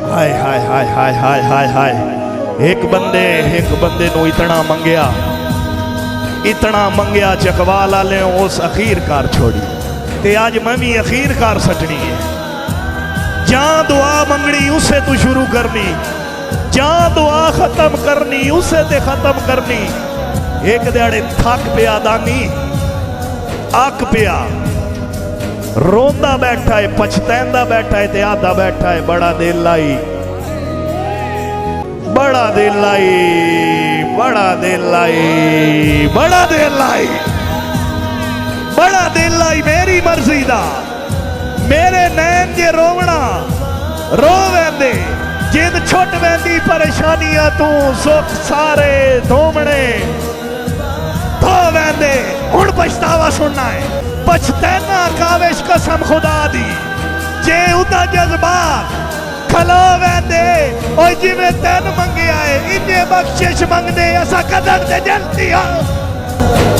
हाय हाय हाय हाय हाय हाय हाय। एक बंदे नू इतना मंगया चकवाल वाले उस अखीर कार छोड़ी ते आज मैं भी अखीर कार सटनी है। जहां दुआ मंगनी उसे तू शुरू करनी, जहां दुआ खत्म करनी उसे ते खत्म करनी। एक दिहाड़े थक पिया दानी, अक पिया, रोंदा बैठा है, पछतैंदा बैठा है ते आदा बैठा है बड़ा दिल लाई, बड़ा दिल लाई, बड़ा दिल लाई, बड़ा दिल लाई, बड़ा दिल लाई। मेरी मर्जी दा मेरे नैन जे रोवना रो वेंदे, जिद छुट वेंदी परेशानियां तू सुख सारे धोमने धो वेंदे। हुण पछतावा सुनना है, पछतैना काविश कसम खुदा दी, जे उदा जज्बात खलो वेंदे और जिवें तेन मंगिया है इन्ने बख्शिश मंगदे असा कदर ते जलती हाँ।